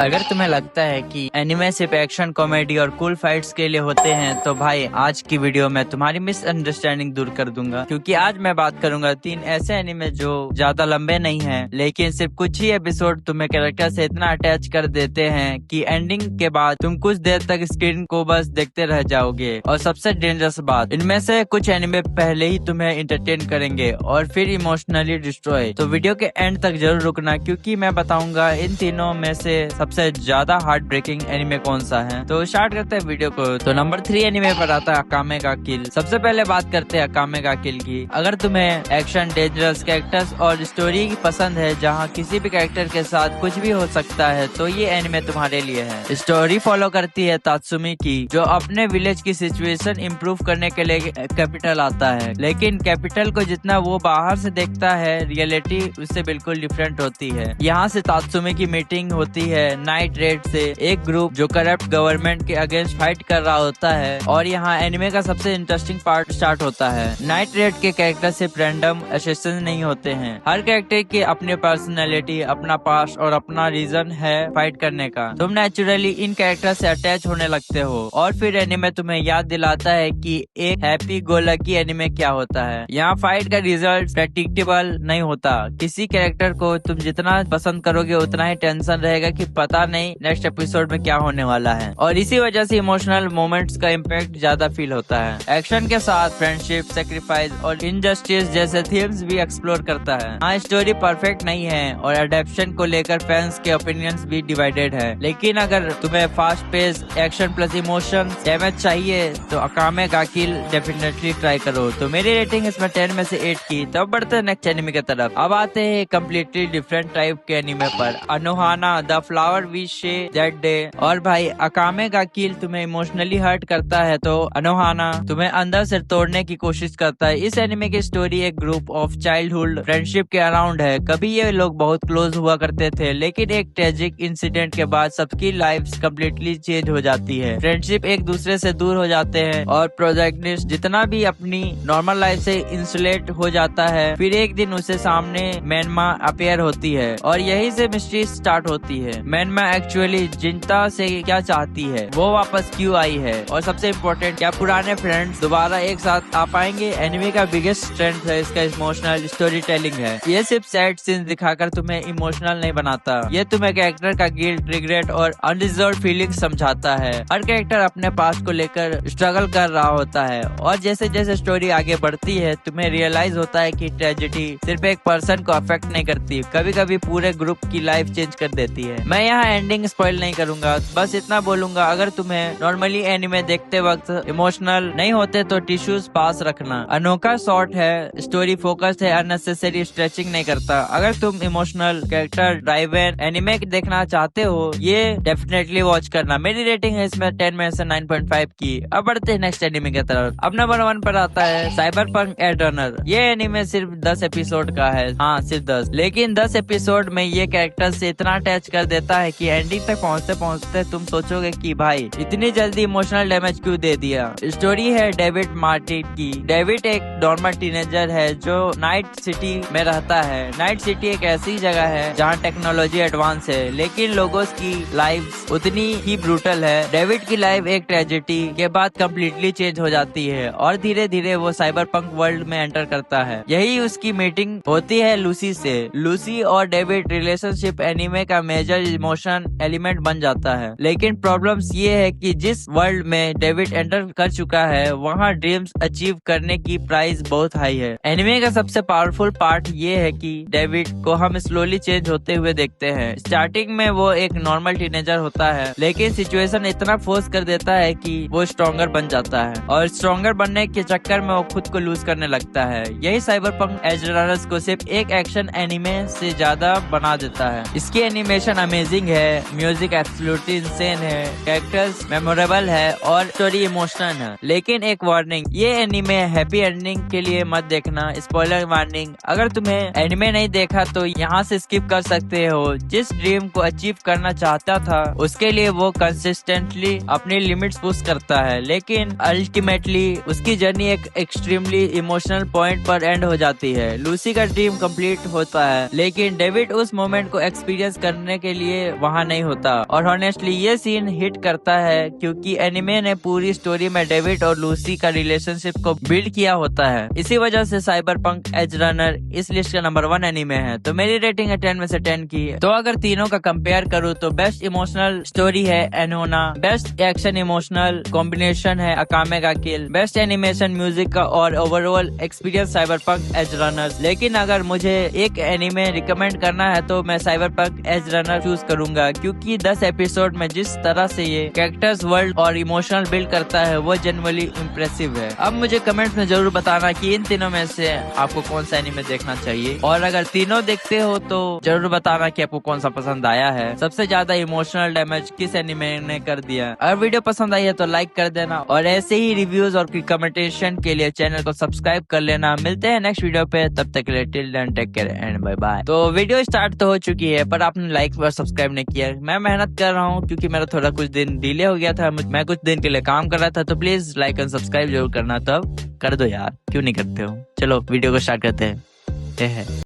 अगर तुम्हें लगता है कि एनिमे सिर्फ एक्शन कॉमेडी और कूल फाइट्स के लिए होते हैं तो भाई आज की वीडियो में तुम्हारी मिसअंडरस्टैंडिंग दूर कर दूंगा, क्योंकि आज मैं बात करूंगा 3 ऐसे एनिमे जो ज्यादा लंबे नहीं हैं लेकिन सिर्फ कुछ ही एपिसोड तुम्हें कैरेक्टर से इतना अटैच कर देते हैं कि एंडिंग के बाद तुम कुछ देर तक स्क्रीन को बस देखते रह जाओगे। और सबसे डेंजरस बात, इनमें से कुछ एनिमे पहले ही तुम्हें इंटरटेन करेंगे और फिर इमोशनली डिस्ट्रॉय। तो वीडियो के एंड तक जरूर रुकना, क्योंकि मैं बताऊंगा इन तीनों में से सबसे ज्यादा हार्ट ब्रेकिंग एनिमे कौन सा है। तो स्टार्ट करते हैं वीडियो को। तो नंबर 3 एनिमे पर आता है अकामे गा किल। सबसे पहले बात करते हैं अकामे गा किल की। अगर तुम्हें एक्शन, डेंजरस कैरेक्टर्स और स्टोरी पसंद है जहां किसी भी कैरेक्टर के साथ कुछ भी हो सकता है तो ये एनिमे तुम्हारे लिए है। स्टोरी फॉलो करती है तात्सुमी की, जो अपने विलेज की सिचुएशन इम्प्रूव करने के लिए कैपिटल आता है, लेकिन कैपिटल को जितना वो बाहर से देखता है रियलिटी उससे बिल्कुल डिफरेंट होती है। यहाँ से तात्सुमी की मीटिंग होती है नाइट रेड से, एक ग्रुप जो करप्ट गवर्नमेंट के अगेंस्ट फाइट कर रहा होता है। और यहाँ एनिमे का सबसे इंटरेस्टिंग पार्ट स्टार्ट होता है। नाइट रेड के कैरेक्टर सिर्फ रैंडम असैसिन नहीं होते हैं, हर कैरेक्टर की अपनी पर्सनैलिटी, अपना पास्ट और अपना रीजन है फाइट करने का। तुम नेचुरली इन कैरेक्टर से अटैच होने लगते हो और फिर एनिमे तुम्हें याद दिलाता है कि एक हैप्पी गो लकी एनिमे क्या होता है। यहाँ फाइट का रिजल्ट प्रेडिक्टेबल नहीं होता। किसी कैरेक्टर को तुम जितना पसंद करोगे उतना ही टेंशन रहेगा कि पता नहीं नेक्स्ट एपिसोड में क्या होने वाला है, और इसी वजह से इमोशनल मोमेंट्स का इम्पैक्ट ज्यादा फील होता है। एक्शन के साथ फ्रेंडशिप, सेक्रीफाइस और इनजस्टिस जैसे थीम्स भी एक्सप्लोर करता है। हाँ, स्टोरी परफेक्ट नहीं है और अडेप्शन को लेकर फैंस के ओपिनियंस भी डिवाइडेड है, लेकिन अगर तुम्हें fast pace action plus emotion damage चाहिए तो अकामे गा किल डेफिनेटली ट्राई करो। तो मेरी रेटिंग इसमें 10 में से 8 की। तब बढ़ते हैं नेक्स्ट एनिमे की तरफ। अब आते हैं कम्प्लीटली डिफरेंट टाइप के एनिमे पर, अनोहाना द फ्लावर वी शे दैट डे। और भाई अकामे गा किल तुम्हें इमोशनली हर्ट करता है तो अनोहाना तुम्हें अंदर से तोड़ने की कोशिश करता है। इस एनिमे की स्टोरी एक ग्रुप ऑफ चाइल्डहुड फ्रेंडशिप के अराउंड है। कभी ये लोग बहुत क्लोज हुआ करते थे, लेकिन एक ट्रेजिक इंसिडेंट के बाद सबकी लाइफ कम्प्लीटली चेंज हो जाती है। फ्रेंडशिप एक दूसरे से दूर हो जाते हैं और प्रोटैगनिस्ट जितना भी अपनी नॉर्मल लाइफ से इंसुलेट हो जाता है। फिर एक दिन उसे सामने मैनमा अपेयर होती है और यही से मिस्ट्री स्टार्ट होती है। मैनमा एक्चुअली जिंता से क्या चाहती है, वो वापस क्यों आई है, और सबसे इम्पोर्टेंट, क्या पुराने फ्रेंड्स दोबारा एक साथ आ पाएंगे। एनिमे का बिगेस्ट स्ट्रेंथ है इसका इमोशनल स्टोरी टेलिंग है। ये सिर्फ सैड सीन दिखाकर तुम्हें इमोशनल नहीं बनाता, ये तुम्हें कैरेक्टर का गिल्ट, रिग्रेट और अनरिजॉल्व फीलिंग समझाता है। हर कैरेक्टर अपने पास्ट को लेकर स्ट्रगल कर रहा होता है और जैसे जैसे स्टोरी आगे बढ़ती है तुम्हें रियलाइज होता है कि ट्रेजेडी सिर्फ एक पर्सन को अफेक्ट नहीं करती, कभी कभी पूरे ग्रुप की लाइफ चेंज कर देती है। मैं यहाँ एंडिंग स्पॉइल नहीं करूंगा, बस इतना बोलूंगा, अगर तुम्हें नॉर्मली एनिमे देखते वक्त इमोशनल नहीं होते तो टिश्यूज पास रखना। अनोखा शॉर्ट है, स्टोरी फोकस्ड है, अननेसेसरी स्ट्रेचिंग नहीं करता। अगर तुम इमोशनल कैरेक्टर ड्राइवन एनिमे देखना चाहते हो ये डेफिनेटली वॉच करना। मेरी रेटिंग है इसमें 10 में से 9.5 की। अब बढ़ते हैं नेक्स्ट एनिमे की तरफ। अब नंबर 1 पर आता है साइबरपंक एडरनर। ये एनिमे सिर्फ 10 एपिसोड का है, हाँ सिर्फ 10, लेकिन 10 एपिसोड में ये कैरेक्टर से इतना अटैच कर देता है कि एंडिंग तक पहुँचते पहुँचते तुम सोचोगे कि भाई इतनी जल्दी इमोशनल डैमेज क्यों दे दिया। स्टोरी है डेविड मार्टिन की। डेविड एक नॉर्मल टीनेजर है जो नाइट सिटी में रहता है। नाइट सिटी एक ऐसी जगह है जहाँ टेक्नोलॉजी एडवांस है, लेकिन लोगों की लाइफ उतनी ही ब्रूटल है। डेविड की लाइफ एक ट्रेजेडी के बाद कम्प्लीटली चेंज हो जाती है और धीरे धीरे वो साइबरपंक वर्ल्ड में एंटर करता है। यही उसकी मीटिंग होती है लूसी से। लूसी और डेविड रिलेशनशिप एनिमे का मेजर इमोशन एलिमेंट बन जाता है, लेकिन प्रॉब्लम्स ये है कि जिस वर्ल्ड में डेविड एंटर कर चुका है वहाँ ड्रीम्स अचीव करने की प्राइस बहुत हाई है। एनिमे का सबसे पावरफुल पार्ट ये है कि डेविड को हम स्लोली चेंज होते हुए देखते हैं। स्टार्टिंग में वो एक नॉर्मल टीनेजर होता है, लेकिन सिचुएशन इतना फोर्स कर देता है कि वो स्ट्रॉन्गर बन जाता है और स्ट्रॉन्गर बनने के चक्कर में वो खुद को लूज करने लगता है। यही साइबरपंक एडरनर्स को सिर्फ एक एक्शन एनिमे से ज्यादा बना देता है। इसकी एनिमेशन अमेजिंग है, म्यूजिक एब्सोल्युटली इंसेन है, कैरेक्टर्स मेमोरेबल है और स्टोरी इमोशनल है। लेकिन एक वार्निंग, ये एनिमे हैप्पी एंडिंग के लिए मत देखना। स्पॉइलर वार्निंग, अगर तुम्हें एनिमे नहीं देखा तो यहाँ से स्किप कर सकते हो। जिस ड्रीम को अचीव करना चाहता था उसके लिए वो कंसिस्टेंटली अपनी लिमिट्स पुश करता है, लेकिन अल्टीमेटली उसकी जर्नी एक एक्सट्रीमली इमोशनल पॉइंट पर एंड हो जाती है। लूसी का ड्रीम कंप्लीट होता है, लेकिन डेविड उस मोमेंट को एक्सपीरियंस करने के लिए वहाँ नहीं होता। और ऑनेस्टली ये सीन हिट करता है क्योंकि एनिमे ने पूरी स्टोरी में डेविड और लूसी का रिलेशनशिप को बिल्ड किया होता है। इसी वजह से साइबरपंक एज रनर इस लिस्ट का नंबर 1 एनिमे है। तो मेरी रेटिंग है 10 में से 10 की। तो अगर तीनों का कंपेयर करूँ तो बेस्ट इमोशनल स्टोरी है एनोना, बेस्ट एक्शन इमोशनल कॉम्बिनेशन है अकामे का किल, बेस्ट एनिमेशन म्यूजिक का और overall experience Cyberpunk Edge Runner. लेकिन अगर मुझे एक एनिमे रिकमेंड करना है तो मैं साइबरपंक एज रनर चूज करूंगा क्योंकि 10 एपिसोड में जिस तरह से ये कैरेक्टर्स वर्ल्ड और इमोशनल बिल्ड करता है वो जनरली इम्प्रेसिव है। अब मुझे कमेंट्स में जरूर बताना कि इन तीनों में से आपको कौन सा एनिमे देखना चाहिए, और अगर तीनों देखते हो तो जरूर बताना कि आपको कौन सा पसंद आया है, सबसे ज्यादा इमोशनल डैमेज किस एनिमे ने कर दिया। अगर वीडियो पसंद आई है तो लाइक कर देना और ऐसे ही रिव्यूज और कमेंटेशन के लिए चैनल को सब्सक्राइब कर लेना। मिलते हैं नेक्स्ट वीडियो पे, तब तक के लिए till then take care and bye bye. तो वीडियो स्टार्ट तो हो चुकी है पर आपने लाइक और सब्सक्राइब नहीं किया। मैं मेहनत कर रहा हूँ क्योंकि मेरा थोड़ा कुछ दिन डिले हो गया था, मैं कुछ दिन के लिए काम कर रहा था, तो प्लीज लाइक एंड सब्सक्राइब जरूर करना। तब कर दो यार, क्यों नहीं करते हो। चलो वीडियो को स्टार्ट करते हैं।